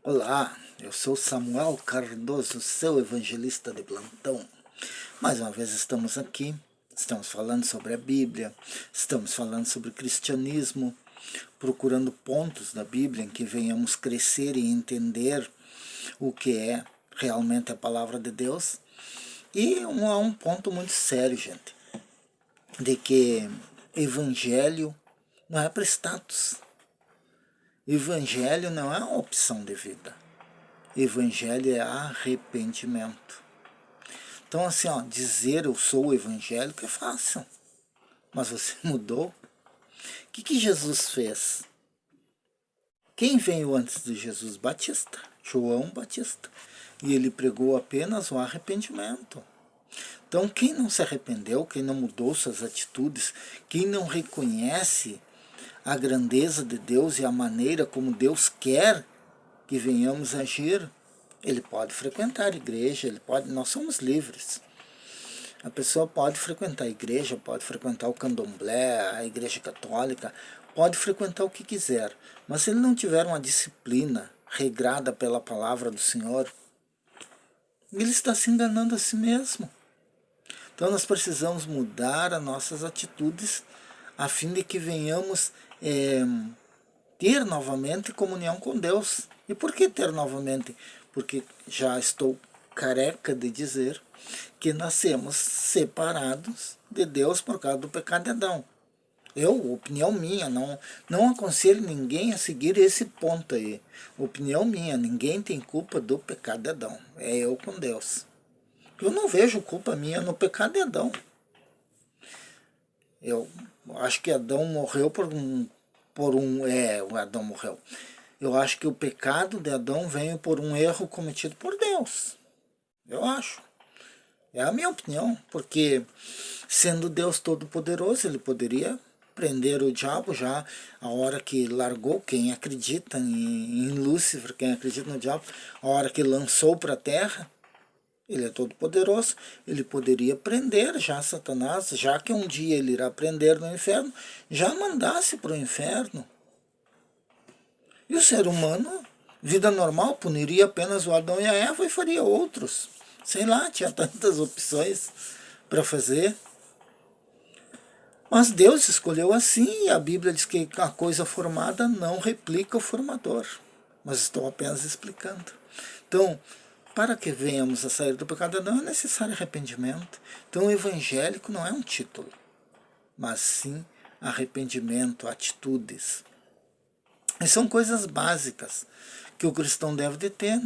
Olá, eu sou Samuel Cardoso, seu evangelista de plantão. Mais uma vez estamos aqui, estamos falando sobre a Bíblia, estamos falando sobre o cristianismo, procurando pontos da Bíblia em que venhamos crescer e entender o que é realmente a palavra de Deus. E há um ponto muito sério, gente, de que evangelho não é para status. Evangelho não é uma opção de vida. Evangelho é arrependimento. Então, assim, dizer eu sou evangélico é fácil. Mas você mudou? O que Jesus fez? Quem veio antes de Jesus? Batista, João Batista. E ele pregou apenas o arrependimento. Então, quem não se arrependeu, quem não mudou suas atitudes, quem não reconhece a grandeza de Deus e a maneira como Deus quer que venhamos agir, ele pode frequentar a igreja, nós somos livres. A pessoa pode frequentar a igreja, pode frequentar o candomblé, a igreja católica, pode frequentar o que quiser. Mas se ele não tiver uma disciplina regrada pela palavra do Senhor, ele está se enganando a si mesmo. Então nós precisamos mudar as nossas atitudes a fim de que venhamos ter novamente comunhão com Deus. E por que ter novamente? Porque já estou careca de dizer que nascemos separados de Deus por causa do pecado de Adão. Opinião minha, não aconselho ninguém a seguir esse ponto aí. Opinião minha, ninguém tem culpa do pecado de Adão. É eu com Deus. Eu não vejo culpa minha no pecado de Adão. Eu acho que Adão morreu o Adão morreu. Eu acho que o pecado de Adão veio por um erro cometido por Deus. Eu acho. É a minha opinião, porque sendo Deus Todo-Poderoso, ele poderia prender o diabo já a hora que largou, quem acredita em Lúcifer, quem acredita no diabo, a hora que lançou para a terra. Ele é todo poderoso, ele poderia prender já Satanás, já que um dia ele irá prender no inferno, já mandasse para o inferno. E o ser humano, vida normal, puniria apenas o Adão e a Eva e faria outros. Sei lá, tinha tantas opções para fazer. Mas Deus escolheu assim e a Bíblia diz que a coisa formada não replica o formador. Mas estou apenas explicando. Então, para que venhamos a sair do pecado, não é necessário arrependimento. Então, o evangélico não é um título, mas sim arrependimento, atitudes. E são coisas básicas que o cristão deve de ter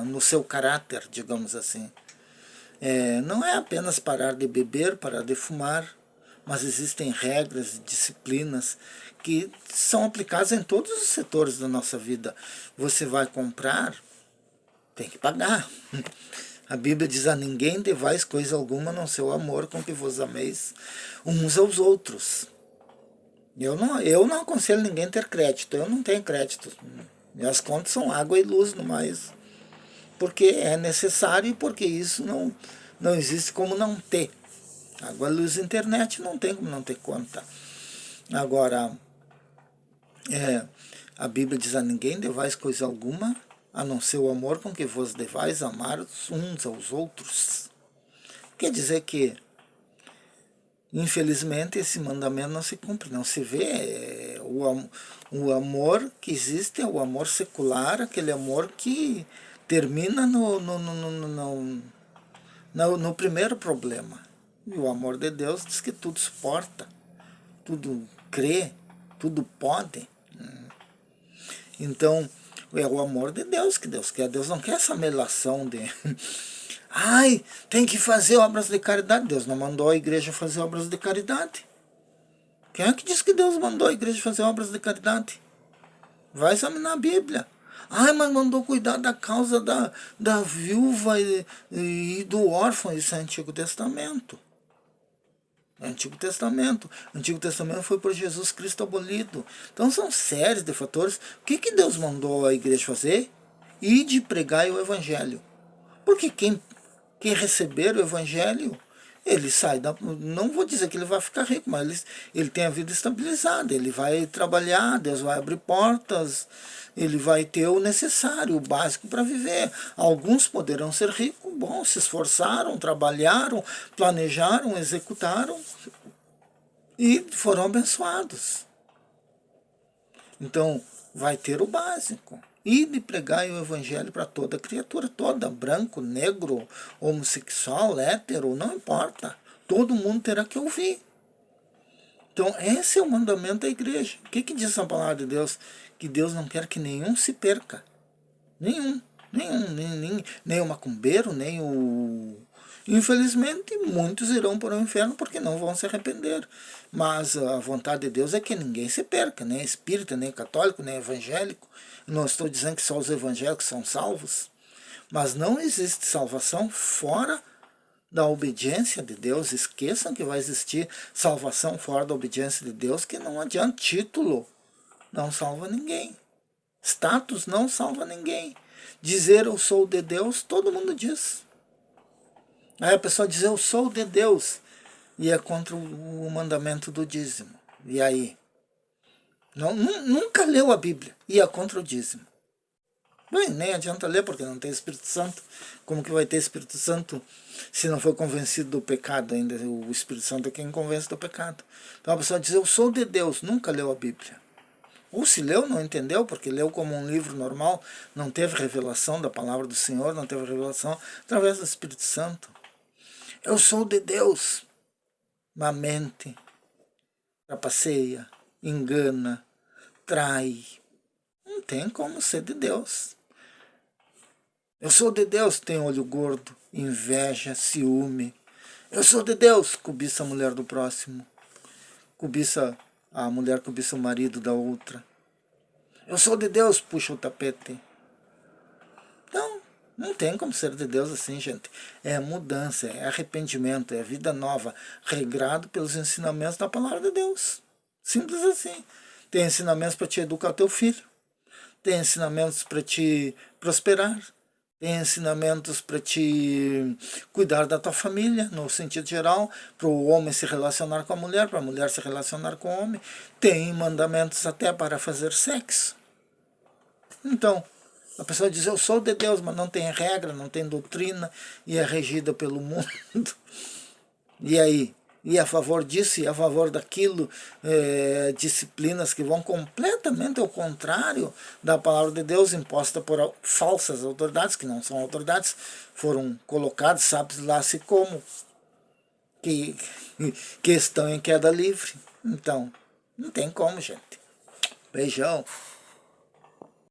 no seu caráter, digamos assim. Não é apenas parar de beber, parar de fumar, mas existem regras e disciplinas que são aplicadas em todos os setores da nossa vida. Você vai comprar, tem que pagar. A Bíblia diz: a ninguém devais coisa alguma, a não ser o amor com que vos ameis uns aos outros. Eu não aconselho ninguém a ter crédito, eu não tenho crédito. Minhas contas são água e luz no mais. Porque é necessário e porque isso não existe como não ter. Água, luz e internet não tem como não ter conta. Agora, a Bíblia diz: a ninguém devais coisa alguma, a não ser o amor com que vos devais amar uns aos outros. Quer dizer que, infelizmente, esse mandamento não se cumpre, não se vê. O amor que existe é o amor secular, aquele amor que termina no primeiro problema. E o amor de Deus diz que tudo suporta, tudo crê, tudo pode. Então, é o amor de Deus que Deus quer. Deus não quer essa melação de... Ai, tem que fazer obras de caridade. Deus não mandou a igreja fazer obras de caridade. Quem é que diz que Deus mandou a igreja fazer obras de caridade? Vai examinar a Bíblia. Ai, mas mandou cuidar da causa da viúva e do órfão. Isso é Antigo Testamento. Antigo Testamento. O Antigo Testamento foi por Jesus Cristo abolido. Então são séries de fatores. O que Deus mandou a igreja fazer? Ir de pregar o Evangelho. Porque quem receber o Evangelho ele sai da... Não vou dizer que ele vai ficar rico, mas ele tem a vida estabilizada, ele vai trabalhar, Deus vai abrir portas, ele vai ter o necessário, o básico para viver. Alguns poderão ser ricos, bom, se esforçaram, trabalharam, planejaram, executaram e foram abençoados. Então, vai ter o básico. E de pregar o evangelho para toda criatura, toda, branco, negro, homossexual, hétero, não importa. Todo mundo terá que ouvir. Então, esse é o mandamento da igreja. O que diz a palavra de Deus? Que Deus não quer que nenhum se perca. Nenhum. Nem o macumbeiro, nem o... Infelizmente, muitos irão para o inferno porque não vão se arrepender. Mas a vontade de Deus é que ninguém se perca, nem espírita, nem católico, nem evangélico. Não estou dizendo que só os evangélicos são salvos, mas não existe salvação fora da obediência de Deus. Esqueçam que vai existir salvação fora da obediência de Deus, que não adianta. Título não salva ninguém. Status não salva ninguém. Dizer eu sou de Deus, todo mundo diz. Aí a pessoa diz eu sou de Deus e é contra o mandamento do dízimo. E aí? Nunca leu a Bíblia e é contra o dízimo. Bem, nem adianta ler porque não tem Espírito Santo. Como que vai ter Espírito Santo se não foi convencido do pecado ainda? O Espírito Santo é quem convence do pecado. Então a pessoa diz eu sou de Deus, nunca leu a Bíblia. Ou se leu, não entendeu, porque leu como um livro normal, não teve revelação da palavra do Senhor, não teve revelação através do Espírito Santo. Eu sou de Deus, mas mente, trapaceia, engana, trai. Não tem como ser de Deus. Eu sou de Deus, tem olho gordo, inveja, ciúme. Eu sou de Deus, cobiça a mulher do próximo. A mulher cobiça o marido da outra. Eu sou de Deus, puxa o tapete. Então, não tem como ser de Deus assim, gente. É mudança, é arrependimento, é vida nova, regrado pelos ensinamentos da palavra de Deus. Simples assim. Tem ensinamentos para te educar teu filho. Tem ensinamentos para te prosperar. Tem ensinamentos para te cuidar da tua família, no sentido geral, para o homem se relacionar com a mulher, para a mulher se relacionar com o homem. Tem mandamentos até para fazer sexo. Então, a pessoa diz, eu sou de Deus, mas não tem regra, não tem doutrina, e é regida pelo mundo. E aí? E a favor disso, e a favor daquilo, disciplinas que vão completamente ao contrário da palavra de Deus, imposta por falsas autoridades, que não são autoridades, foram colocadas, sabe lá se como, que estão em queda livre. Então, não tem como, gente. Beijão.